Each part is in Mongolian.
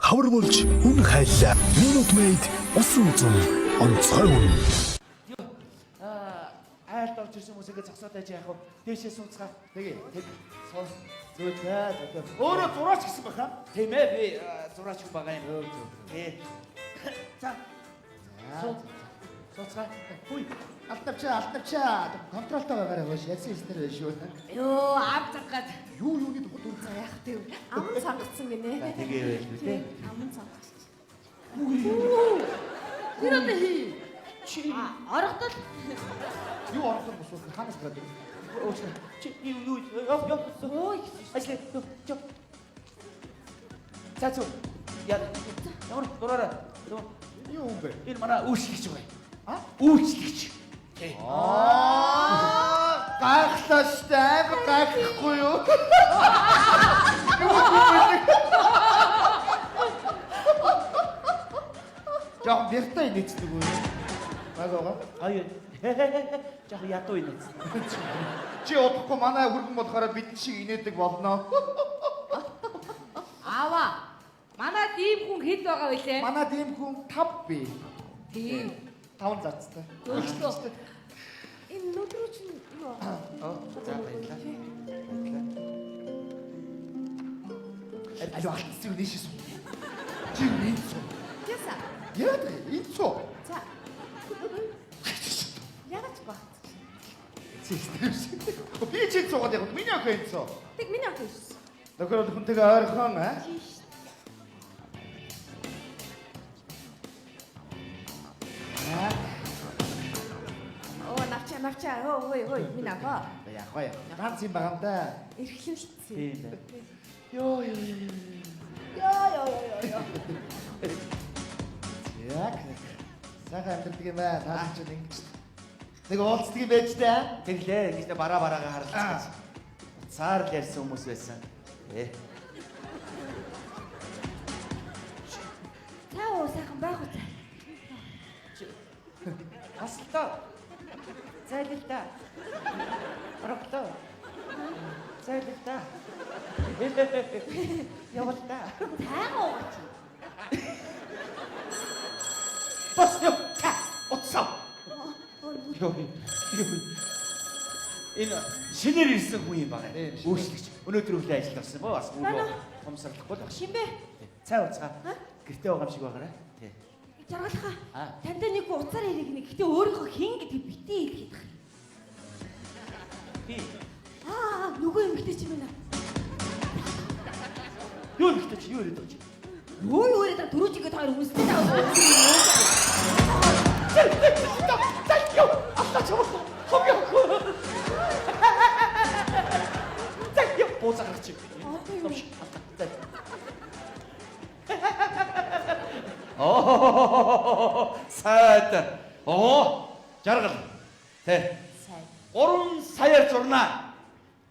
хавар болж үн хайлаа. Минут мэйд усан үзум онцгой үн. Айлд орж ирсэн хүмүүсээ зогсоод байж яах вэ? Дээшээ сууцгаа. Тэгээ. Суу. Зөөтэй. Өөрөө зураач гэсэн баха. Тийм ээ би зураач байгаа юм. Тий. За. Сууцгаа. Хүй. Алтавчаа. Контролтой байгаарай хөөш. Ядсан эснэр байж шүү. Йоо, ав цаггаад. Юуны тухай дуртай. Яах вэ? Аман сонгоцсон гинэ. Тэгээ байл үү те. Аман сонгоцсон. Тэр одоо хий. Чи Орогдол. Юу ороход босвол ханаас гадаг. чи юу Ой. ажлаа чо. Цацу. Ямар дураараа. Юу юм бэ? Энэ манай үйлчлэгч байгаа. А? Үйлчлэгч. Тий. Гайхлаа штэ. Амар гайхахгүй юу? Жаа бэртэй нийцдэг үү? Магага. Аяа. Жах ядуу инээц. Чи удахгүй манай хүргэн болохоор бидний шиг инээдэг болно. Аваа. Манай дийм хүн хэд байгаа вэ? Манай дэм хүн 5 бий. Тийм. 5 зацтай. Өөртөө. Энэ нүдрүү чинь юу? За баярлалаа. Алуу алтцыг нээшээс. Чи нээсүү. Яса. Яа ийцүү. За. Яагаад баг? Би чи цогод яг миний охин ийцүү. Тэг миний охин шүү. Нөхөр хүнтэйгээ ойрхон аа. Оо, навчаа. Хой, миний охин. Яг гоё. Ганц юм байгаа юм да. Эрхлэлцээ. Тийм бай. Йоо. Яг. Сайхан амьддаг юм аа. Таа ч ингэж. Нэг уулздаг юм байж таа. Тэглээ ингэж бараагаа харалцгааж. Цаар л ярьсан хүмүүс байсан. Таа уу сайхан байх уу? Асалтаа. Зайлтаа. Ороглоо. Зайлтаа. Явалтаа. Таагаа уу? Бас ёо. Утсаа. Ёо. Энэ шинээр ирсэн хүн юм байна. Үйлчлэгч. Өнөөдөр өглөө ажилд орсон боо. Бас хомсорлохгүй л баг. Шинбэ? Цай уцгаа. Гэртээ байгаа юм шиг байгаарай. Тий. Жаргалахаа. Тантай нэг уцаар ирэх нэг. Гэтэ өөрийнхөө хин гэдэг битээ хэлгээд байгаа. Би. Нөгөө эмэгтэй чи минь. Юу ихтэй чи юу яриад байгаа чи? Юу яриад дөрүүжигээ таар үнстэй таа. Тайё. Ахта чамд. Хогёо. Тайё. Бозагч. Сайд. Жаргал. Тэ. Сайн. 3 саяар зурнаа.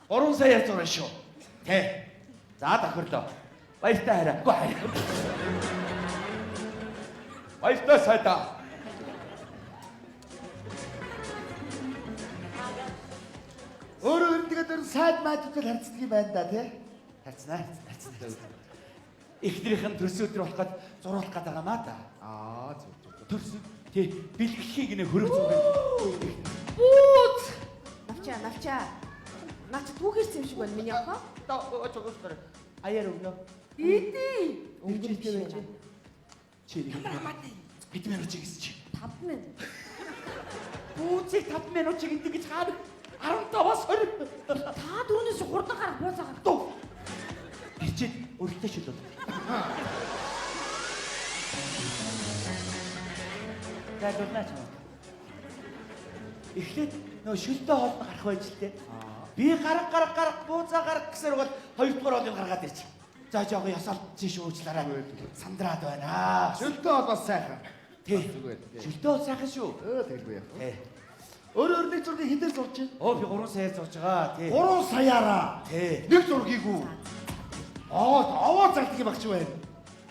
3 саяар зурна шүү. Тэ. За тохирлоо. Баяртай хараа. Үгүй хараа. Баяртай сайдаа. Өөрөө тэгээд сайд маадтай харцдаг юм байна да тий. Харцнаа. Эхнэрийнх нь төрс өдөр болоход зуруулах гэдэг юм аа та. Зөв. Төрс тий бэлгэлхийг нэ хөрөг зүгэн. Бүүт. Навчаа. Наач түүхэрсэн юм шиг байна миний охин. Очогоостой. Аяар өгнө. Иди. Өнгөрөлтэй байж. Чи нэг хэд минут чи гэсэн чи. 5 минут. Бүүцийг 5 минут чи гэдэг гэж хаа 15-аас 20. Та дөрөнөөс 3 дахь гарах бууцаагаар. Дуу. Ирчээд өргөтэй шилүүд. Тэгвэл чам. Эхлээд нөө шилтэй хоолд гарах байж л тээ. Би гарах бууцаа гарах гэсээр бол хоёрдугаар хоолыг гаргаад ирчих. За жоохон ясаал тийш уучлаарай. Сандраад байна. Шүлтөө бол бас сайхан. Тий. Шилтэй бол сайхан шүү. Тэгэлгүй яах. Өөрөө нэг зургийг хинтээр зурж байна. Би 3 саяар зурж байгаа. Тий. 3 саяараа. Тий. Нэг зургийг үү? Аваа зардаг юм багч байна.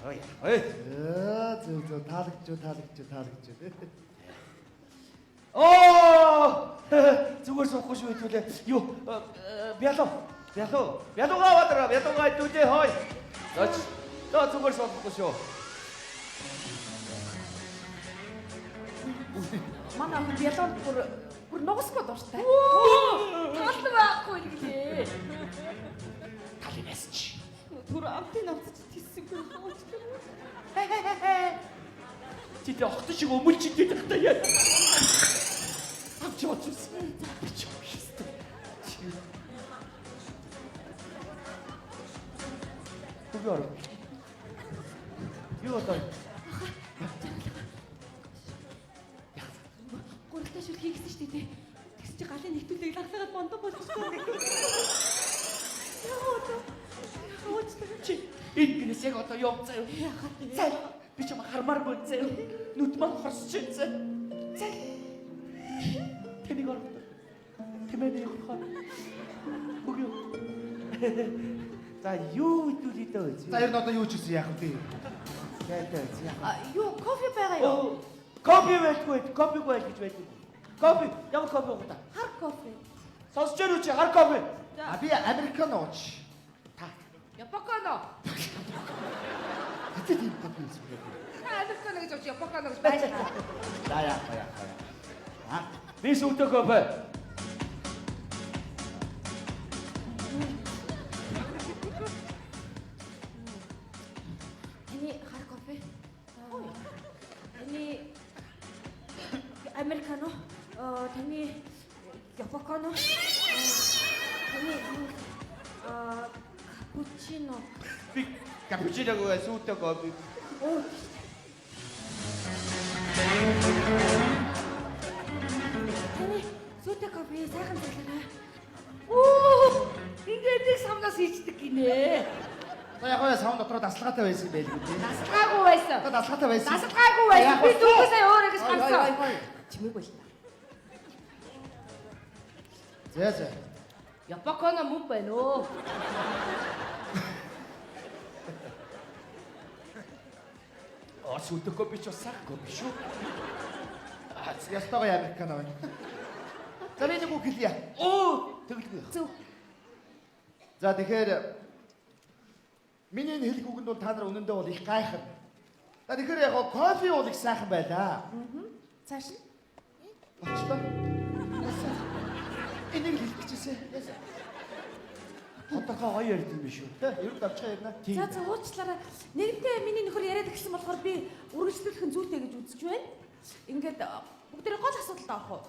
Ой. Зөв таалагч. Зүгээр суухгүй шүү хэвлээ. Юу? Бялуугаа аваад ирээ. Бялуугаа хэвлээ хой. Зоч. За зүгээр сонсохгүй шүү. Манай охин бялон бүр нугасгүй дуртай. Тал байхгүй гэлээ. Талинаас чи. Түр амтын авцч тийсэхгүй хооч. Чи тэ огт шиг өмөлчихэд байх та яа. Авч явчихсан. Авч явчихсан. Бүгөр. Юу одоо? Гурилтай шүл хийгсэн шүү дээ. Тэгс чи галын нэгтүүлэг лаглаад мондоо болчихсон. Чи ингээс яг одоо явцаа юу? Зай би ч хармааргүй зай. Нүд маань хорсож байна. Зай. Тэнийг орох. Тэмээд явах. Бүгөө. За юу идүүлээ дөө. За ер нь одоо юу ч хийсэн яах вэ? Гайтай. Юу кофе байгаа юу? Кофе байхгүй, кофег байл гэж байдаг. Кофе, ямар кофе уу та? Хар кофе. Сонсож байна уу чи хар кофе? А би американо ууч. Япокано. Хэцээ тийм кофе хийсэн. Американо гэж ууч япокано гэж байна. За яах вэ? Би сүтэ кофе. Таны хар кофе. Таны американо. Таны япокано. Таны капучино. Би капучиног сүтэ кофе. Оо. Таны сүтэ кофе сайхан залгаа. Оо! Ингээд нэг самнаас хийчдэг гинэ. За яг гоо савн дотроо дасгалгаатай байсан юм байлгүй тийм. Дасгаагүй байсан. Одоо дасгалгаатай байсан. Дасгаагүй байсан. Би зүгээс өөрөө гэж харсан. Чимээгүй л. За. Япоконо мөн байна оо. Сүтэ кофе ч сайн кофе шүү. Ястагаа американо байна. За би нэг үг хэлье. Оо, тэгэлгүй. Зөв. За тэгэхээр миний энэ хэлэх үгэнд бол та нар үнэндээ бол их гайхав. За тэгэхээр яг кофе бол их сайхан байлаа. Цааш нь. Очлоо. Энийг хэлчихсэн. Хоторхоо гоё ярьд юм биш үү? Тэ, ер нь давчгаа ярина. За уучлаарай. Нэгэнтээ миний нөхөр яриад гисэн болохоор би үргэлжлүүлэх нь зүйтэй гэж үзэж байна. Ингээд бүгдээ гол асуудалтай авах уу?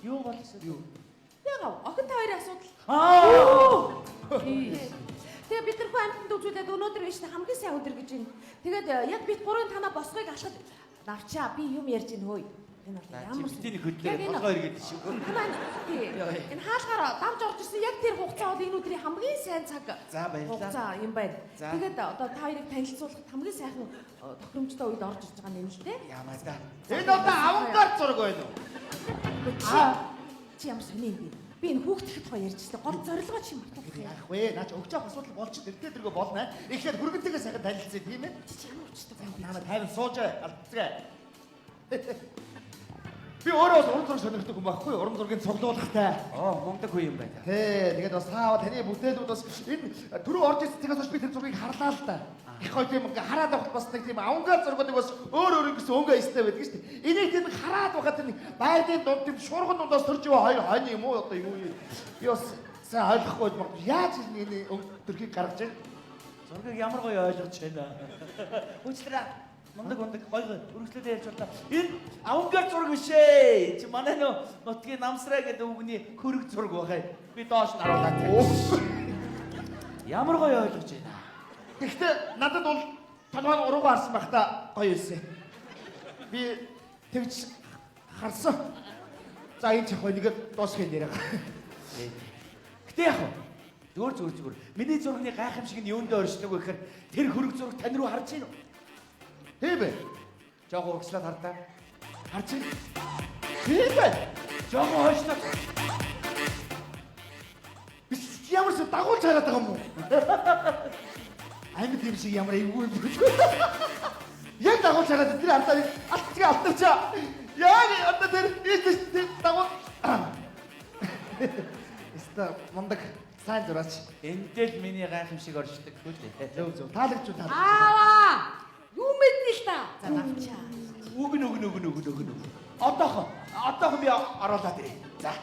Юу болсон юу? Ягаа, охин та хоёрын асуудал. Тэгээ бид нар хөө амтнд үзүүлээд өнөөдөр биш хамгийн сайн өдөр гэж байна. Тэгээд яг бид гурвын танаа босгоёг алхад навчаа би юм ярьж ийн хөөе. Энэ бол ямар Чимтийн хөдлөө толгой иргэд шиг. Энэ хаалгаар давж орж ирсэн яг тэр хугацаа бол энэ өдрийн хамгийн сайн цаг. За баярлалаа. Хугацаа юм байна. За. Тэгээд одоо та хоёрыг танилцуулахад хамгийн сайхан тохиромжтой үед орж ирж байгаа юм л дээ. Ямаа да. Энэ одоо авангард зураг байна уу? Чи ямар сони юм бэ? Би энэ хүүхдтэд тухай ярьж байсан. Гол зорилгоо чи мартах юм. Яах вэ? Наач өгч авах асуудал болж тэрдээ тэргөө болно. Ихээр хүргэнтэйгээ сайхан танилцъя тийм ээ. Чи ямар учиртай байна? Намайг тайван сууж алдцгаа. Би өөрөө бас уран зураг сонирхдаг хүн байхгүй юу? Уран зургийн цуглуулгатай. Мундаг хүн юм байна. Тий, тэгээд бас таа таны бүтээлүүд бас энэ түрүү орж ирсэн цагаас хойш би тэр зургийг харлаа л да. Их гоё тийм хараад авах бас нэг тийм авангард зургуудыг бас өөр ингэсэн өнгө эстэй байдаг шүү дээ. Энийг тийм хараад байхад тэр байрны дунд тийм шуурган дундаас төрж яваа хоёр хойно юм уу одоо юу юм. Би бас сайн ойлгохгүй байна. Яаж энэ төрхийг гаргаж байна? Зургийг ямар гоё ойлгож байна. Үчлээ. Мундаг гоё өргөслөдөө ярьж байна. Энэ авангард зураг биш ээ. Чи манай нутгийн намсраа гэдэг үгний хөрөг зураг байгаа юм. Би доош наруулаад. Ямар гоё ойлгож байна. Гэхдээ надад бол толгойн уруугаа харсан байхдаа гоё юусэн. Би тэгж харсан. За энэ чих хоёрыг дуусгах нэрээ. Гэтэ яг зүгээр. Миний зургийн гайхамшиг нь юунд оршдог вэ гэхээр тэр хөрөг зураг тань руу харж байна уу? Тийм ээ. Жог урагшлаад хардаа. Харж байна. Тийм ээ. Жог хойшлоо. Биш ямар ч дагуулж хараад байгаа юм уу? Амьд юм шиг ямар эвгүй юм бэ? Яг дагуулж хараад тэр ардаа алтчгаа алтчаа. Яг одоо тэр дагуул. Эста мундаг Сайн зураач. Эндэл миний гайхамшиг оршдог үү дээ. Зөв. Таалагч. Аава! Юу мэднэ л та. За навчаа. Үгэн. Одоохон би оруулаад ирээ. За.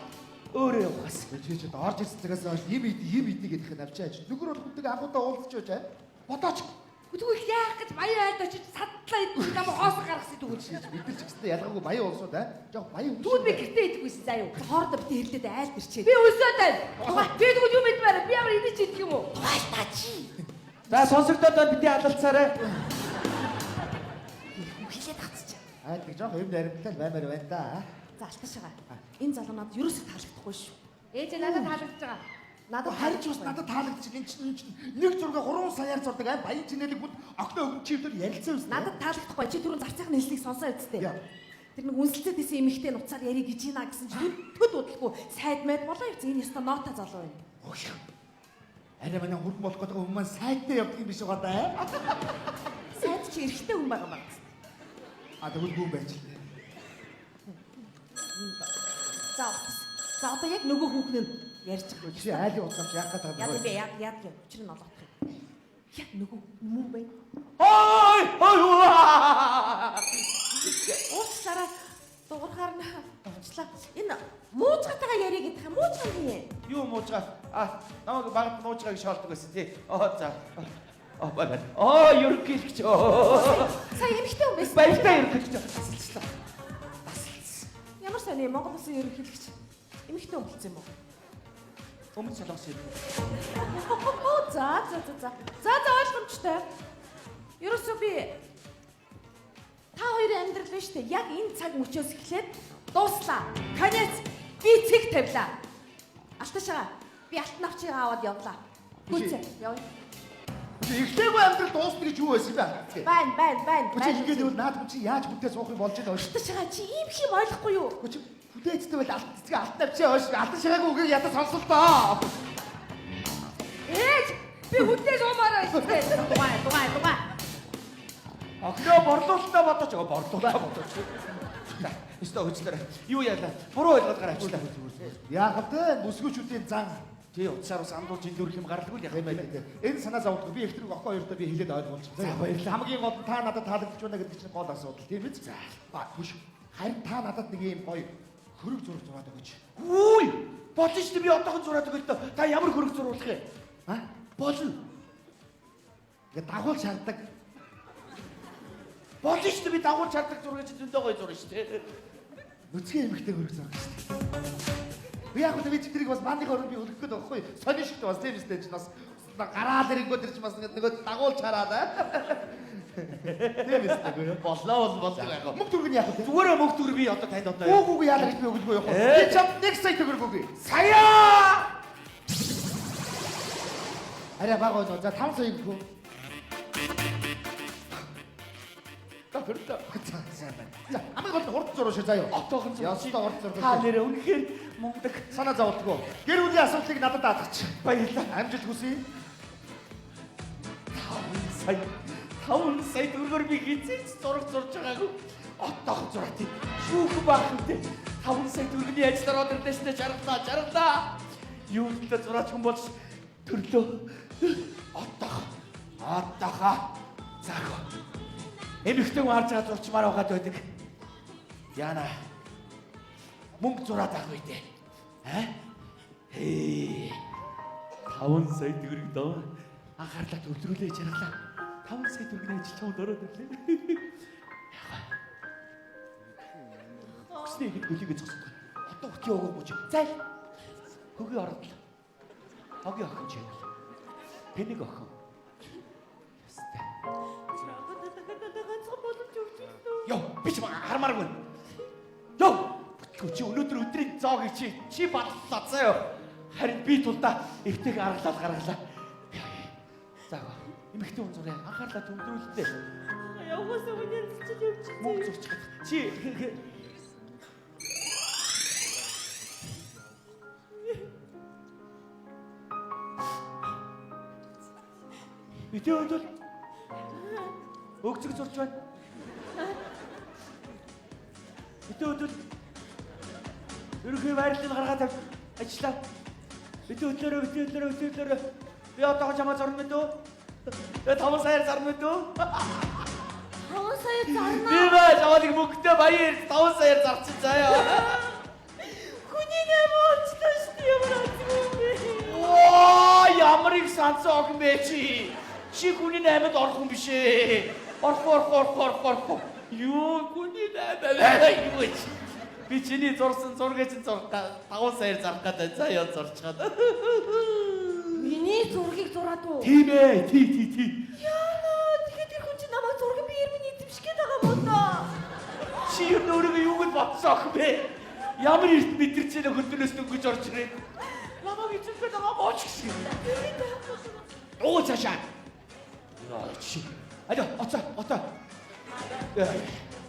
Өөрөө явахаас. Чичээд орж ирсэн цагаас хойш юм иди гэдэг нь авчаач. Нөхөр бол бүгд анхудаа уулзч байж аа. Бодооч. Үгүй яах гэж баян айд очиж садлаа идэх нам хоос гаргасан дүүж. Бид нар ч гэсэн ялгаагүй баян уусууд аа. Жог баян юм. Дүүд би гэртээ идэхгүйсэн заа юу. Хоордоо битээ хэрлээд айл дэрчээ. Би өсөөд байна. Би тэгвэл юу мэдмээр би ямар идэж идэх юм уу? Тугааш та чи. За сонсогдоод байна бидний алалцаарай. Хилээд хацчих. Аа тэг жог юм наримтал баймаар байна да. За алташгаа. Энэ залуунууд ерөөсөө таалагдахгүй шүү. Ээж надад таалагдж байгаа. Надад Харж бас надад таалагдчих энэ чинь нэг зурга 3 саяар зурдаг аа баян чинэлэг бүд огноо өгөн чивдэл ярилцсан юм. надад таалагдахгүй чи түрүүн зарцаахан хэллийг сонсоо үсттэй. Яа. Тэр нэг үнсэлцээд исэн эмэгтэй нуцаар яриг гэж ийна гэсэн чинь төд удалгүй сайд мэд болоо явц энэ ёстой нота залуу байна. Ууш. Арай манай хурд болох гэдэг юм маань сайдтай явдаг юм биш байгаа даа. Сайд чи эрэхтэй хүн байгаа маа. А тэгвэл гүн байж л. За одоо яг нөгөө хүүхэн нь ярьж байгаа. Чи айлын уцаас яах гэдэг Яг би яг учир нь олох юм. Яг нөгөө мүү бай. Ой! Уучлаарай. Дуурхаар нь авчлаа. Энэ муужгатайгаа яриа гэдэг юм. Муужгаа нь юм. Юу муужгаа? Намайг багт муужгааг шоолдог байсан тий. За. Бага. Ерөнхийлөгч. Сая эмэгтэй хүн байсан. Баяртай ерөнхийлөгч. Асалцлаа. Ямар сони Монгол улсын ерөнхийлөгч. Эмэгтэй хүн болсон юм уу? Өмнө солонгос юм. За ойлгомжтой. Ерөөсөө би та хоёрын амьдрал биш үү? Яг энэ цаг мөчөөс эхлээд дууслаа. Конец би цэг тавилаа. Алташаа би алтан авчиг аваад явлаа. Хүчээ явъя. Эхлээгүй амьдрал дуусна гэж юу байсан бэ? Байна. Чи ингэж бол наад чи яаж бүтээ суух юм болж байна оош. Алташаа чи ийм хэм ойлгохгүй юу? Чи бүтээцтэй бол алт цэцгээ алтан авчаа оош. Алтан шагаагүй үгийг ядаа сонсол доо. Ээж би хүнтэй суумаараа ирсэн. Дугай. Огноо борлуулалтаа бодож борлуулалтаа. Өстө хөчлөрөө. Юу яалаа? Буруу ойлгоод гараа авчлаа. Яах вэ? Бүсгүүчүүдийн зан. Тий утсаар бас амдуулж эндүрх юм гаргалгүй яах юм бэ? Энэ санаа зовдгоо би ихтрэг охин хоёртой би хэлээд ойлгуулчих. За, баярлалаа. Хамгийн гол нь та надад таалагдж байна гэдэг чинь гол асуудал тийм биз? За. Хүш. Харин та надад нэг юм гоё хөрөг зураг зураад өгөөч. Үгүй! Бодсон шүү дээ би одоохон зураад өгөл тоо. Та ямар хөрөг зуруулах юм? Болно. Ингээ дагуулж шаарддаг. Болно шүү дээ би дагуулж шаарддаг зураг чи зөндөө гоё зураг шүү дээ. Нүцгэн эмхтэй хөрөг зураг шүү дээ. Би яг л би тэрийг бас бандыг орон би үлгэх гээд байхгүй. Сони шигтэй бас тийм үстэй чинь бас гараал ирэнгөө тэр чинь бас нөгөө дагуулж хараад аа. Тийм үстэй Болоо яг. мөнгө төргөн яах вэ? Зүгээр мөнгө төгөр би одоо танд одоо. Гүүгүүг яалаа гэж би өгөлгүй явах. Би чам 1 сая төгрөг өгье. Сая! Арай бага болоо. За 5 сая өгөх үү? За амиг гол хурд зуруу шүү заяа. Отоохон Ястаа хурд зураг. Та нэрээ үнэхээр мундаг. Санаа зовдгоо. Гэр бүлийн асуудлыг надад даатгач. Баярлалаа. Амжилт хүсье. 5 сая төгрөгөөр би хизээч зураг зурж байгаагүй. Отоохон зураад тийм. Шүүх баахтай. 5 сая төгрөгийн ажлаар ороод ирдээстэй жаргалаа. Юутай зураач хүн болж төрлөө. Отоохон. Заагаа. Эмэгтэй хүн харж байгаа зурчмаар байгаад байдаг. Яна. Мөнгө зураад авах үедээ. Хээ. 5 сая төгрөг доо. Анхаарлаа төвлөрүүлээ жаргалаа. 5 сая төгрөгийн ажил чамд ороод ирлээ. Гэснээ хэд гөлийгээ зогсох. Одоо хөтгий өгөөгүй чи. Зайл. Хөгийн ородлоо. Хогийн охин чи. Тэнийг охин. Ястай. Йоо, би ч хармааргүй. Йоо, бүтгүү чи өнөөдөр өдрийн зоогийг чи батлаа заяа. Харин би тулдаа эвтэйг гаргалаа. Заагаа. Эмэгтэй хүн зураг анхаарлаа төвлөрүүлдэ. Яваасаа үнээр чи явж Мөнгө зурчих. Чи Битээ өдөл өгцөг зурж байна. Битээ өдөл ерөнхий байрлалыг гаргаад авч ажиллаа. Өтөөлөрөө. Би одоо чамаа зарна мэд үү? 5 саяар зарна мэд үү? 5 сая зарна. Би бай чамааг мөнгөтэй баяр 5 саяар зарчих заяа. Хүний нэм олчлаа шүү ямар азгүй. Оо, ямар их санцаа охин бэ чи. Чи хүний наймад орох юм биш ээ. Орох. Юу хүний наймаа юу чи. Би чиний зурсан зургийг чинь зурх 5 саяар зарах гэдэг заяа зурчгаад. Миний зургийг зураад уу? Тийм ээ, тий. Яа, тэгээд тэр хүн чинь намайг зураг биеэр минь эзэмшгээд байгаа мó доо. Чи юу өөрийгөө юу гэж бодсон ах бэ? Ямар эрт мэдэрч энэ хөдөлөөс дөнгөж орж ирээд. Намайг эзэмшээд байгаа мооч гэсэн. Оо цаашаа. Яа чи. Алё, оцоо.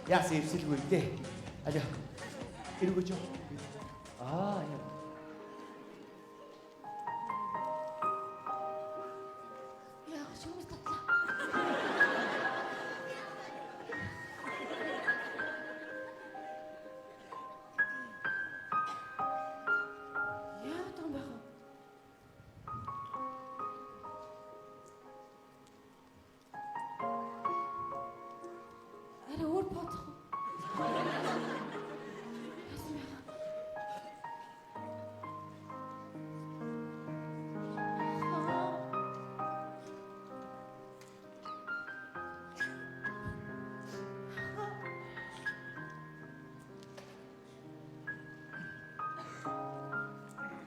Яасан эвсэлгүй дээ. Алё. Иргүүч. Яа. Яа, шүүмс татлаа. Яа, том байх. Арай өөр бодох.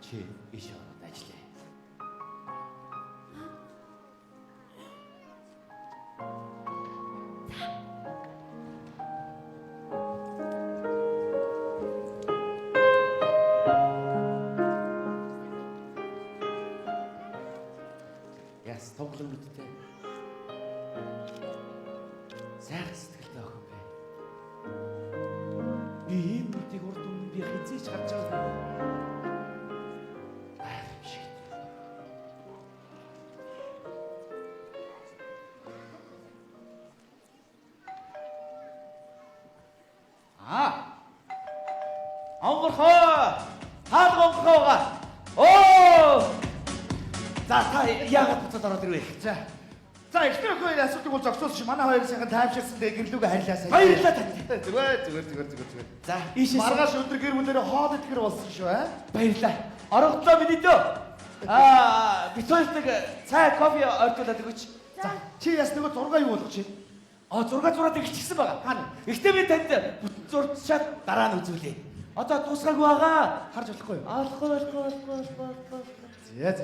Чи иш ороод ажиллая. Яс тоглоом мэдтэй. Сайхан сэтгэлтэй охин бэ. Би ийм үдийг урд өмнө би хизээч гарч байгаа. Хаалгонхоога. Оо! За та яагаад буцаад ороод ирвэ? За эхнэр хоёр асуудыг бол зогсоолч манай хоёр сайхан таймширсан дээ гэрлүүгээ харьлаасаа. Баярлалаа тань. Зүгээр. За ийшээс Маргааш өндөр гэр бүлэрээ хоод итгэр болсон шүү аа. баярлалаа. Ороглоо миний дөө. Битүүсдэг цай кофе ордуулаад өгөөч. За чи яс нөгөө зургаа юу болгоч чинь? 6 зураад ирчихсэн байгаа. Хаана? Ихтэй би танд зурчаад дараа нь үзүүлээ. Одоо дуусгаагүй байгаа. Харж болохгүй юу? Алахгүй. За.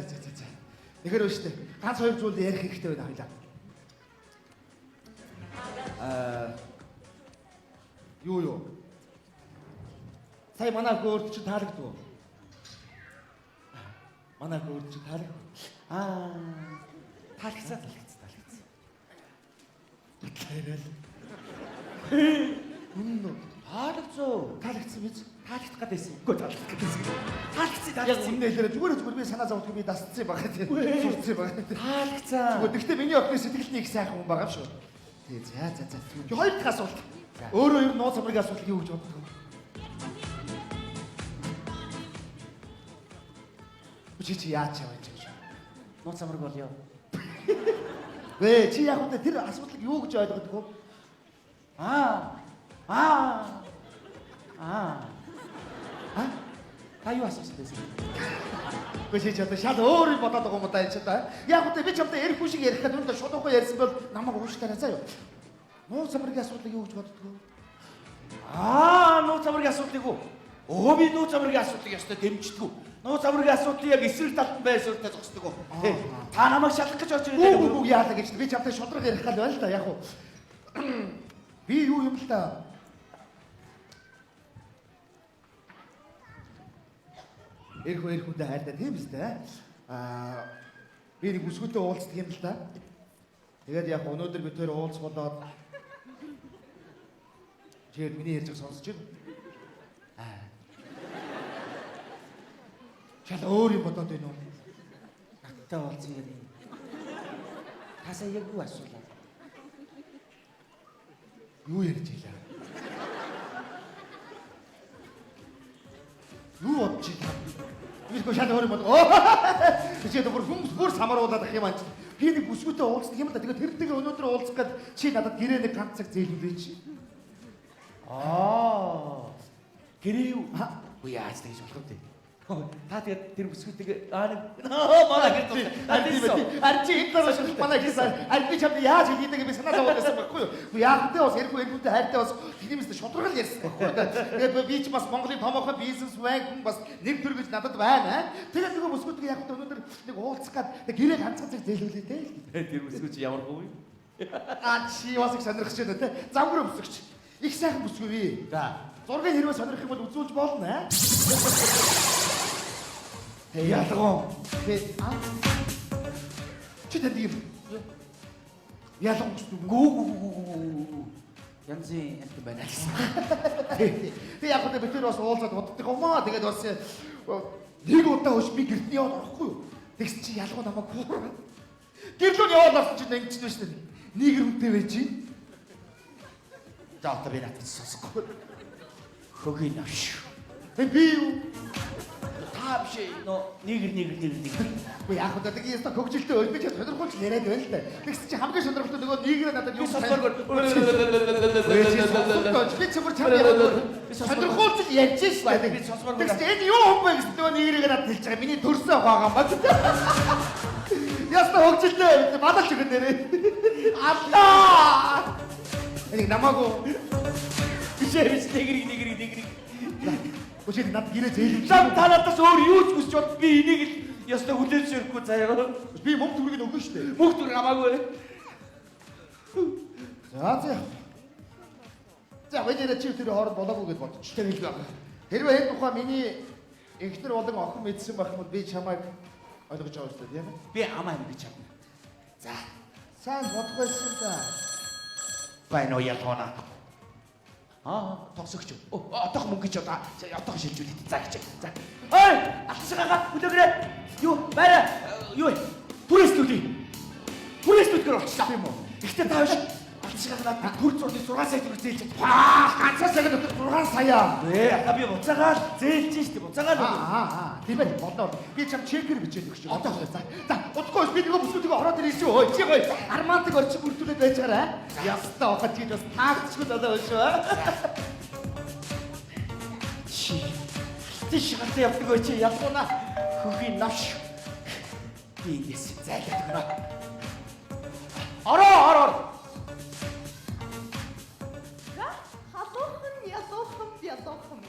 Тэгэхэр өштэй. Ганц хоёр зүйл ярих хэрэгтэй байна хоёлаа. Юу. Сая манай хөөрд чи таалагдв. Манай хөөрд чи таалагдв. Таалагдсан. Тэрээл. Таалагдсан биз? Таалагдах гэдээсэн. Үгүй таалагдсан. Яг үнэ хэлээрээ зүгээр би санаа зовдгүй би дасцсан байгаа тийм. Сурцсан байгаа. Таалагдсан. Зүгээр гэхдээ миний охины сэтгэл нэг сайхан хүн байгаа юм шүү. Тий, за. Чи хоёр дахь асуулт. Өөрөө ер нь нууц амрын асуулт юу гэж боддог вэ? Чи яаж явж байгаа юм? Нууц амраг болё. Вэ чи яг үнэ тэр асуудлыг юу гэж ойлгодог вэ? Та юу асуусан бэ? Гэхдээ чи одоо шал өөр юм бодоод байгаа юм даа энэ ч одоо. Яг үнэ би ч одоо ярихгүй шиг ярих гэдэг нь шууд ухаа ярьсан бол намайг ууштараа заа юу. Нууц амрын асуудлыг юу гэж боддог вэ? Нууц амрын асуудлыг уу? Би нууц амрын асуудлыг ястаа дэмждэг. Нууц амрын асуудлыг яг эсрэг талд байсуртаа зогсдог. Та намайг шалгах гэж орж ирээд Үгүй яалаа гэж би ч амтай шудраг ярих гал байна л да яг уу. Би юу юм л да. Эрх хүндээ хайртай тийм биз дээ. Би нэг үсгүүтэй уулздаг юм л да. Тэгээд яг өнөөдөр бид хоёр уулзголоод тэгээд миний ярьцыг сонсож байна. Шал өөр юм бодоод байна уу? надтай уулзъя гэдэг. Тасаа яг юу асуулаа? Юу ярьж илаа? Юу бодож илаа? Би Тэгэхгүй шал өөр юм бол. Чи өөр хүмүүс самруулаад ах юм аа. Би нэг бүсгүйтэй уулзсан юм л да. Тэгээд тэр өнөөдөр уулзах гээд чи надад гэрээ нэг ганц цаг зээлүүлээ чи. Гэрээ юу? Үгүй яаж тэгж болох вэ? Та тэгээд тэр бүсгүйтэйг манай гэр Арчи интернэш манай гэсэн. Арчи чамд яаж хийдэг би санаа зовоодсан байхгүй юу? Үгүй яах вэ? Бас эргүүтэй хайртай бас хинэмстэй шудрагл ярьсан байхгүй юу? Тэгээд би ч бас Монголын томоохон бизнес хүн бас нэг төр гэж надад байна. Тэгээд нөгөө бүсгүйтэйг яг өнөөдөр нэг уулзах гээд гэрээ ганцхан цаг зээлүүлээ те. тэр бүсгүй чи ямар хөө юм? Чи бас их сонирхож байна те. Завгар өсгч. Их сайхан бүсгүй би. За. Зургийг хэрвээ сонирх юм бол үзүүлж болно аа. Ялгон. Чи танд юм. Ялгон гэж Гүү. Янзын амт байна гэсэн. Тэг яг хөтэ бид бас уулзаад боддог юм аа. Тэгээд бас нэг удаа хөөш би гэртний яваад орохгүй юу. Тэгс чи ялгон намайг хуураа. Гэрлүүн яваад орсон чи нэг чинь шүү дээ. Нэг хүнтэй байж чинь. За одоо би надад сонсохгүй. Хөгийн навш. Би юу? Та биш нэг. Уу яг хөтэ тэг яста хөгжилтэй өлбөж сонирхолч яриад байна л да. Тэгс чи хамгийн сонирхолтой нөгөө нэгрээ надад юу би чимэр чам яриад сонирхолч ярьж шүү дээ. Би сонсомоор Тэгс энэ юу хүн бэ гэсэн нөгөө нэгрээ надад хэлж байгаа. Миний төрсөн байгаа юм ба. Яста хөгжилтэй бадалч өгөн нэрээ. Аллаа. Энийг намаагүй биш нэг. Өчиг над гэрээ зээлж. Та надаас өөр юу ч хүсч бод би энийг л ястаа хүлээж зөвхгүй заяа. Би мөнгө төргийг өгнө шүү дээ. Мөнх дүр хамаагүй. За. За 왜냐면 чи тэр хооронд болоогүй гэж бодчих. Тэр хэлбэг. Хэрвээ энэ тухай миний эхнэр болон охин мэдсэн байх юм бол би чамайг ойлгож байгаа шүү дээ. Би амаа юм гэж чадна. За. Сайн бодох байсан да. Байна уу ятона. Тосогч. Отох мөнгө гэж одоо отох шилжүүлээд за гэж. За. Ой, атсагаа хүлээгрээ. Юу байраа. Юу вэ? Түрээстүүдгээр очсон юм уу? Ихтэй тааш атсагаа надад төр зурны 6 сая төгрөг зээлж чад. Ганцаа цагт өдөр 6 сая. Би буцаагаад зээлж штэ. Буцаагаад. Тийм ээ бодоо. Би чам чекер бичээд өгч. Одоо за. За, удахгүй би нөгөө бүсгүүдийг ороод ирсэн шүү. Чи гоё. Армантыг орчих бүрдүүлээд байж гараа. Ястаа ухаж гэж бас таагчгүй болоо шүү. Чи. Тийш гатаа явдаг ой чи ялгуна. Хөгийн навш. Би эс зайлаад өгнө. Ороо. Ялуухан.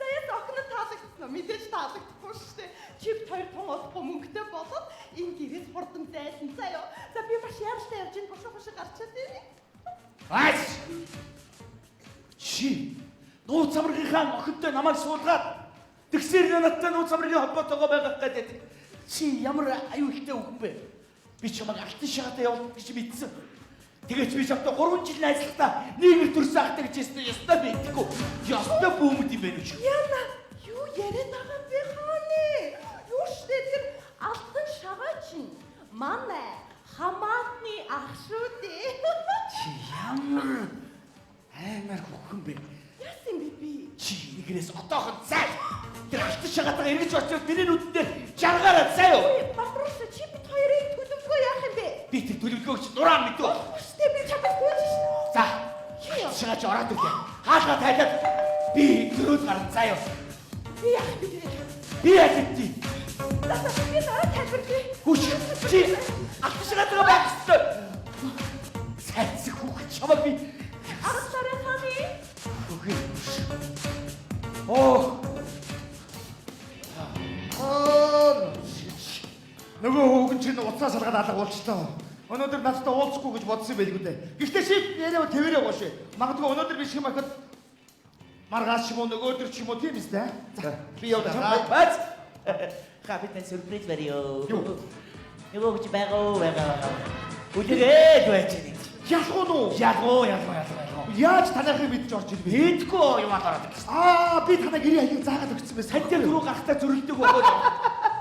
Тэгээд охин таалагдсан. Мэдээж таалагдахгүй шүү дээ. Чип хоёр том олохгүй мөнгөтэй болоод энэ гэрээс хурдан зайлсан заяа. За би маш яралтай явж ин бошоо гарчаад байна. Айс. Чи нууц амрынхаа охинтой намайг суулгаад тэгсээр надтай нууц амрын холбоотойгоо байх гэдэг. Чи ямар аюу ихтэй хүн бэ? Би чамайг алтан шагатай явуулах гэж мэдсэн. Тэгээд би чамтай 3 жил найзлахтаа нийгэр төрсөн ахтай гэж ястаа бийдэггүй. Ястаа бүүмд юм байна шүү. Яна, юу яриад байгаа бэ хааны? Юу штэ тэр алтан шагач нь манай хамаатны ах шүү дээ. Чи ямар аймаар хөхөн бэ? Яасан бэ би? Чи нэгнээс одоохон зай. Тэр алтан шагаатайгаа эргэж очоод миний нүдэн дээр жаргаараа заяа. Батруус чи бит хоёрыг төлөвлөгөө яах юм бэ? Би тэр төлөвлөгөөг чи нураа мэдв. Штэ би чамд гүйж шүү. За. Шагач ороод ирлээ. Хаалга тайлаад би төрөөд гарна заяа. Би яах вэ? Би яах вэ? Би дараа тайлбарлая. Хүч чи алтан шагаатайгаа байх ёстой. Сайц хүүхэд чамаа би Аргалаарай хааны. үгүй. Нөгөө хөөгн чинь уцаа салгаад алга уулчлаа. Өнөөдөр надтай уулзахгүй гэж бодсон байлгүй дээ. Гэхдээ чи яриа твэрээ гош. Магадгүй өнөөдөр би шиг махад маргааш ч юм уу нөгөөдөр ч юм уу тийм биз дээ. За би явдаа. Бац. Хапитан сюрприз барио. Нөгөө гэж байгаа. Үлээгээд байж нэг. Ялгуу нуу. Ялгуу. Яаж танайхыг мэдж орж ирвэ? Хийдгүү юм атараад. Би танай гэрээ хаяг заагаад өгсөн байсан. Сантай дөрөв гарахтаа зөрөлдөг өгөөд.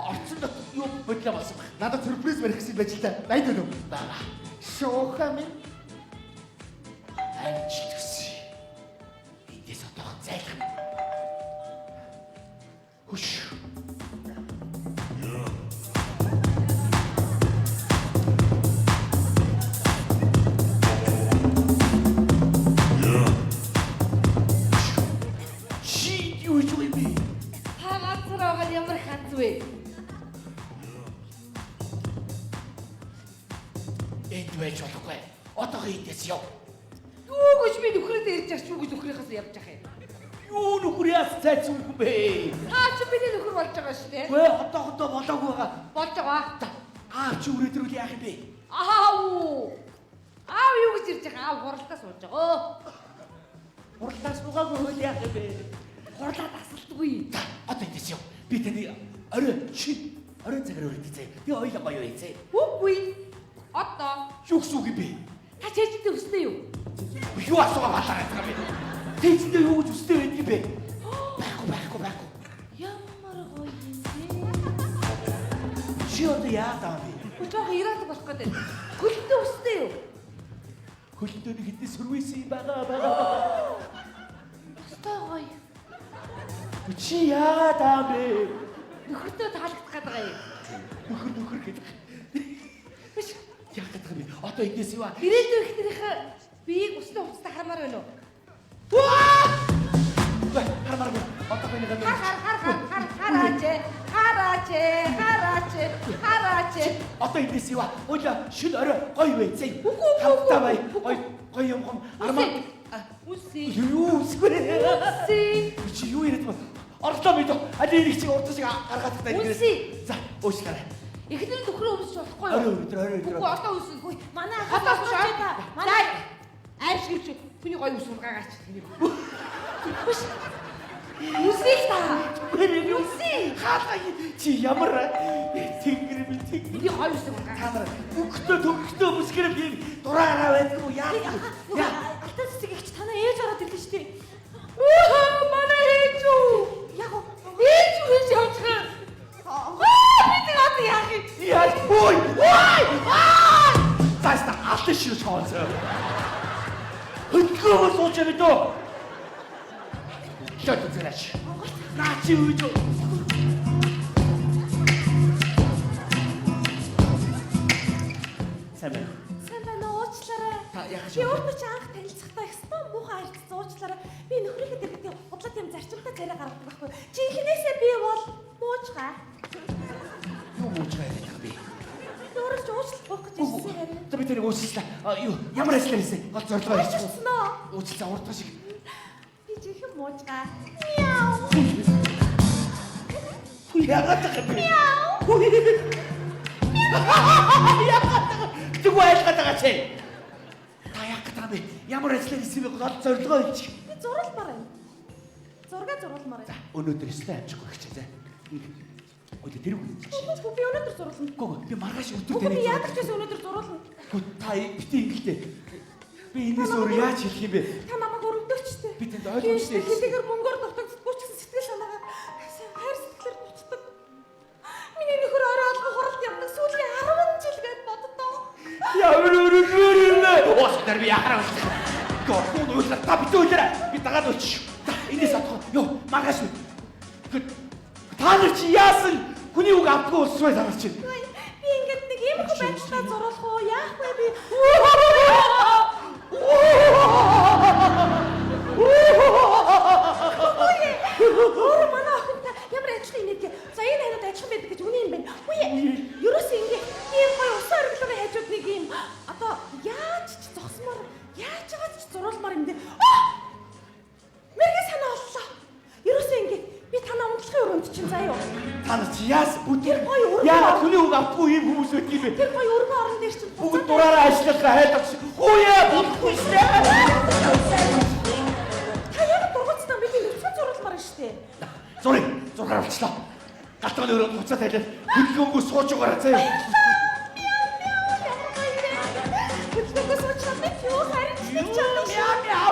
Орцсон дот юу бодлоо болсон баг. Надад сюрприз барих гэсэн байж л та. Найд өнөө. Бага. Шоуха минь. Анчтгс. Эндээс одоох зайлах. Хүш. Одоогийн эндээс яв. Юу гэж би нөхрөөд ярьж байгаа ч юу гэж нөхрийнхээс явж байгаа юм. Юу нүхрээс цайц юм бэ? Та чи миний нөхөр болж байгаа шүү дээ. Гүй одоохондоо болоогүй байгаа. Болж байгаа. Аав чи өрөөдрүүл яах юм бэ? Аав юу гэж ирж байгаа? Аав хуралдаа сууж байгаа. Хурлаас угаагүй хөл яах юм бэ? Хурлаа тасалдаггүй. За одоо эндээс яв. Би таны орой цагаар өрөөд зэ. Би ойлоо гоё байцээ. Үгүй. Одоо Юу гэсэн үг юм бэ? та чэжтэй өстэй юу? Юу асуугаа балаа гэдэг юм бэ? Тэжиндээ юу гэж үстэй байдаг юм бэ? Байхгүй. Ямар гоё юм бэ? Чи одоо яа даа бэ? Өчөөх ирээд болох гэдэг. Хөлтөө өстэй юу? Хөлтөөний хэдэн сүрвэсэн юм байгаа. Өстой гоё. Чи яа даа бэ? Нөхөртөө таалагдах гээд байгаа юм. Нөхөр гэдэг. Биш яах гэдэг юм бэ? Одоо эндээс юу аа? Ирээдүйн ихнэрийнхээ биеийг өстэй хувцастай хармаар байна уу? Хармаар байна. Одоо би нэг юм. Хараач. Одоо эндээс юу аа? Ойлоо шин орой гоё байцээ. Үгүй. Хамтаа бай. Гоё юм. Армаа. Үсээ. Юу үсгүй. Үсээ. Чи юу яриад байна? Орлоо бид аль нэг чиг урд шиг гаргаад таа ингэ. Үсээ. За уучлаарай. Эхнэр нөхрөө өмсч болохгүй юу? Орой өдөр. Үгүй одоо үсэн. Манай Одоо ахад шаа. та. Манай аимшигч хүний гоё үс ургаагаач. Үсээ та. Үсээ. Хаалаа чи ямар тэнгэр би Миний гоё үс ургаагаа. төгтөө бүсгэр би дураараа байдгүй яа. Алтан цэцэг ихч танаа ээж ороод ирлээ шүү дээ. Манай ээж үү? Яг уу. Ээж үү гэж явж байгаа. Би тэг одоо яах юм? Яа ой. Таста алт шиг шоолсон. Хөлгөө сууч бид үү? Шат зэрэг. Наачи үйж. Сайн Сайн уучлаарай. Та яах Би өөртөө ч анх танилцахдаа ихсэн муухай харилцсан уучлаарай. Би нөхрийнхээ тэр гэдэг бодлоо тийм зарчимтай царай гаргадаг байхгүй. Чи ихнээсээ би бол муучгаа. Юу мууч байдаг би? Өөрөөс ч уучлах болох гэж ирсэн харин. За би тэрийг уучлаа. Юу ямар ажиллаа хийсэн? Гол зорилгоо хийчихсэн. Уучлсан уу? Уучлаа урдгаш шиг. Би чихэн муучгаа. Мяу. Яагаад так би? Тэгвэл айлгаад байгаа чи. Та яах гэдэг юм бэ? Ямар ажиллаа хийсэн бэ? Гол зорилгоо хийчих. Би зуралмаар байна. Зураг зуралмаар байна. Өнөөдөр өстэй амжихгүй гэж зэ. Өөдөө тэр үг. Үгүй би өнөөдөр зурлана. Гоо би маргааш өдөр Үгүй би тань. яадаг ч гэсэн өнөөдөр зурлана. Гоо та бити ингэлтэй. Би энэс өөр яаж хэлэх юм бэ? Та намайг өрөвдөөч тээ. Би тэнд ойлгомжтой. Хэдийгээр мөнгөөр дутагддаггүй ч гэсэн сэтгэл санаагаа хайр сэтгэлээр дутдаг. Миний нөхөр орой албан хуралд явдаг сүүлийн 10 жил гээд боддоо. Ямар өрөвдөр нэ? Оос дээр би яхараа болчих. Гоо нуудлаа та бити үйлэрэ. Би дагаад өч. Та энэс атах. Йоо маргааш. Та нар чи яасан? Хүний үг авдаггүй болсоо санаач чинь. Би ингээд нэг юм хөө байдлаа зуруулах уу? Яах вэ би? Өөр манай охинтой ямар ажлын инээд за энэ ханиуд ажиллах байдаг гэж үний юм байна. Үгүй ерөөс ингэ ийм гоё усан оргилгын хажууд нэг юм одоо яаж ч зогсмоор яаж чагаад ч зуруулмаар юм дээ. Мэргээ санаа оллоо. Ерөөс ингэ би танаа унтлахын өрөөнд чинь заа юу. Та нар чи яасан? Тэр гоё өргөө. Яа хүний үг авдаггүй юм хүмүүс үт юм бэ? Тэр гоё өргөө орон дээр чинь Бүгд дураараа ажиллахаа хайдаг шиг. Хөөе болохгүй шээ. та яг дургуцтай бидний нүцгэн зуруулмаар нь штэ. Зургаар авчлаа. Галтгааны өрөөнд буцаад хэлээд хөдөлгөөнгөө сууж угаараа заяа. Хөдөлгөөнгөө суучраад би юу харин ч Мяу.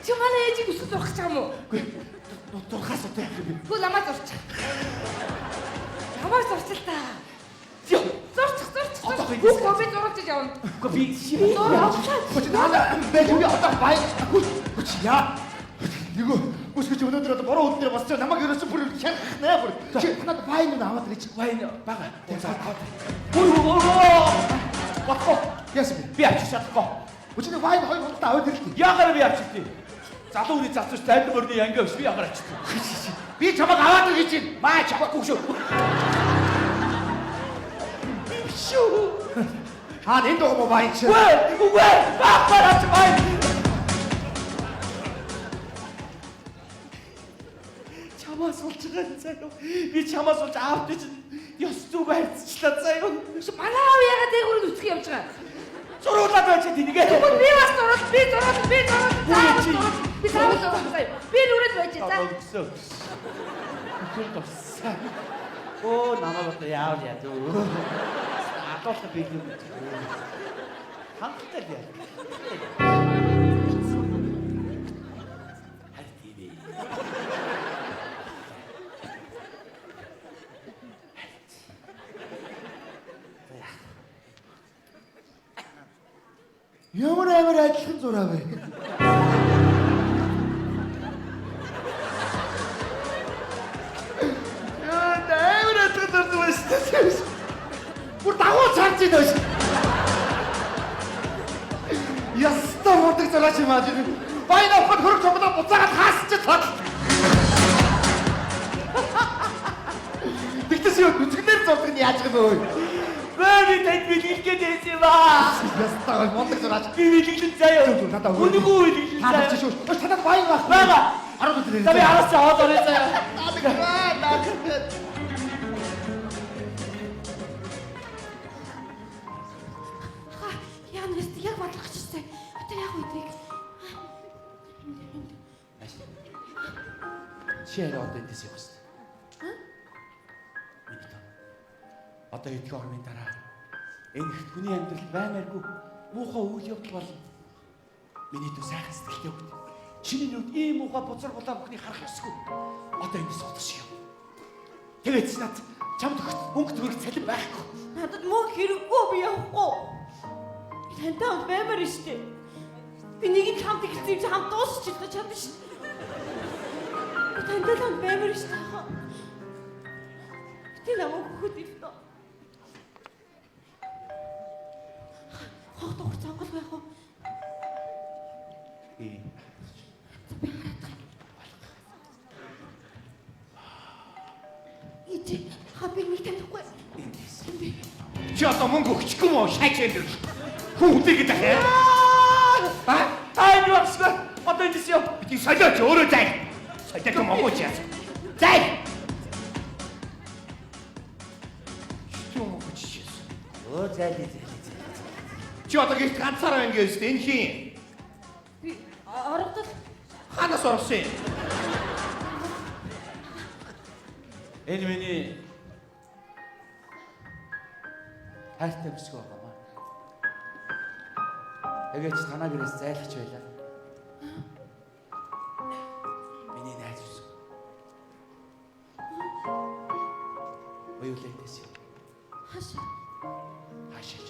Чи манай ээжийг өсөж зурах ч юм уу? Дурхаас одоо яах юм бэ? Гүл намайг зурчих. Намайг зурчих та. Йоо. Зурчих. Одоо би Үгүй би зурж явна. Гэхдээ би шивээ. Гүч наана бэ би одоо бай. Гүч яа. Нөгөө гүч өнөөдөр одоо бороо өдөр босч намайг ерөөсөө бүр шарах нэ бүр. Чи надад бай нүн аваад ирчих. Вайн бага. Бако. Яасан бэ? Би авчих чадахгүй. Гүч нэг бай хоёр худалдаа аваад ирлээ. Яагаар би авчих тий? Залуу хүний завцууч тайд мөрний янгаа биш би яагаар авчих. Би чамайг аваад ир гэж байна. Маа чамаагүй шүү. Шүү. Хаа энэ дуу байн чи. Үгүй баахараач бай. Чамаас болж байгаа заяа. Би чамаас болж аавд чинь ёс зүг хайцчлаа заяа. Манай аав ягаад дээгүүр нүцгэн явж байгаа? Зуруулаад байж тэнийгээ. Тэгвэл би бас зурвал би заавал заяа. Би нүрэл байж за. Тэр тусаа. Оо намайг одоо яав яа дөө. Атуулах би юм. Хангалттай яа. Ямар амар адилхан зураа вэ? Яа, амар адилхан зурдаг байсан. Бүр дагуу цаарч идэж. Ястаа муудаг зураач юм аа. Байна ухад хөрөг цогноо буцаагаад хаасч цад. Тэгтээс юу нүцгнэр зурдаг нь яаж юм бэ? Би танд бэлгэлгээд байсан юм аа. Ястаа муудаг зураач. Би бэлгэлэн заяа. Надаа Үнэгүй бэлгэлэн Хаач заяа. шүү. Танад баян байх. Бага. 10 өдөр. За би араас аваад орё заяа. Яа нэст яг бодлох чижтэй. Одоо яг үдрийг. Чи яа одоо эндээс явах вэ? Миний тоо. Одоо эдгээр орны дараа энэ ихт хүний амьдрал баймааргүй муухай үйл явдал болно. Миний дүү сайхан сэтгэлтэй хөвгт. Чиний нүд ийм муухай бузар булаа бүхний харах ёсгүй. Одоо эндээс удах шиг юм. Тэгээд чи над чамд мөнгө төгрөг цалин байхгүй. Надад мөнгө хэрэггүй би явахгүй. Би тантай баймаар штэ. Би нэг юм хамт ихсэн чи хамт дуусчих ч чадна ш. Би тантай баймаар штэ. Би намайг хөхөд ивдэ. Хот орц ангал байх уу? Ити хабиг нэг танихгүй. Чи одоо мөнгө өгчихгүй мó шайч энэ. Хүн үдээ гэдэг аа. Тай нүрсгүй. Одоо эндээс яв. Би солиоч өөрөө зай. Солиоч могооч яа. Зай. Чи могооч шээс. Оо зайлээ. Чи одоо гихт ганцаараа ингэ өстэй энэ хин. Би орогдол Ханаас орсон юм? Энэ миний хайртай бүсгүй байгаамаа. Тэгээд чи танаа гэрээс зайлгч байлаа. Миний найз бүсгүй. Оюулайдээс юм. хашаа. Хаашаач.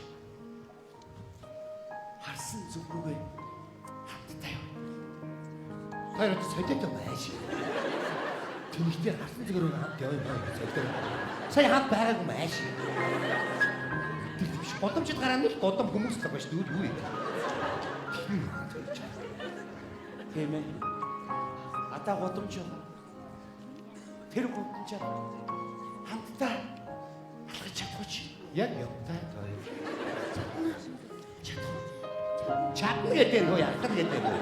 Харсан зүг рүүгээ хамтдаа яв. Хайрт солиоч байж. Тэнхтэй харсан зүгээр хамт яваа юм байна. Сая хамт байгаагүй маш. Тэгвч годомчд гараа нэг годом хүмүүс л байгаа шүү дээ. Үгүй. Тийм ээ. Ата годомч юу? Тэр годомч хамтдаа алхаж чадахгүй. Яг явтай. Чадна гэдэг нөө яах гэдэг нөө.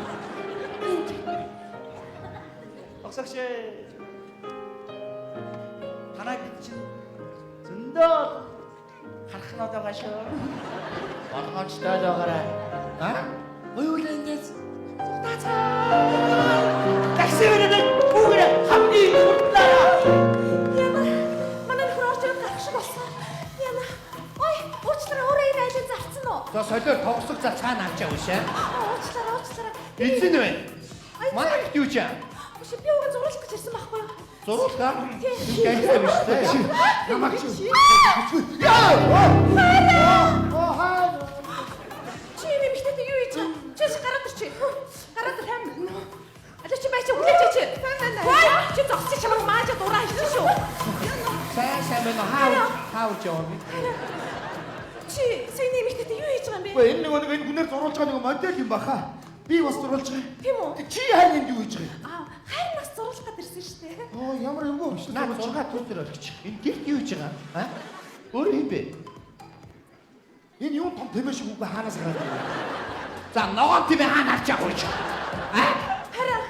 Огсогч танаа чинь зөндөө харахнаад байгаа шүү. Болгоочтой л байгаарай. Оюулайдээс таксивэрэг бүгд хамгийн хурдлаа. Яна манай хөрөөч гарах шиг болсон. Яна ой уучлаарай өөрөө энэ айлын зарцсан уу? За солиор тогсог за цаана авчаа уушаа. Уучлаарай. Эзэн вэ? Манай юу ч юм. Биш би өөрөө зурлах гэж ирсэн байхгүй юу? Зурулгаа. Гэнтэй биш үү? Намаг чи. Чи юм ихтэй юу хийж байгаа? Чи гараад ир чи. Гараад ир хэм. Аль чи байж үлээж чи. Хой чи зогсож чамайг маажа дураа хийсэн шүү. Сайн мэн хаа жоо. Чи саяны юм ихтэй юу хийж байгаа юм бэ? Гэхдээ энэ нэг энэ хүнээр зурулж байгаа нэг модель юм баха. Би бас зурулж байгаа. Тийм үү? Чи харин энд юу хийж байгаа? Хайр нас зурлах гэдэг ирсэн шүү дээ. Оо ямар юмгүй биш. Наад 6 төвдөр олчих. Энэ гэрт юу хийж байгаа? Аа? Өөр юм бэ? Энэ юу том тэмээ шиг үгүй хаанаас гараад байна? За ногоон тэмээ хаана харж байгаа вэ? Хараа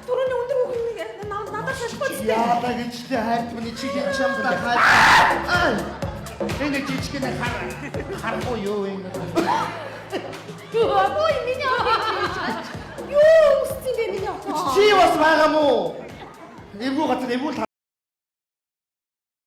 түрүүний өндөр хүүхэн надад шалбац. Яалаа гэжтэй хайрт миний чи хин чамдаа хайр. Энэ жижигэн харахгүй юу юм. Ой миний аа. Юу үсцэн бэ миний аа. Чи бас байгаа мó? Эвгүй газар эвгүй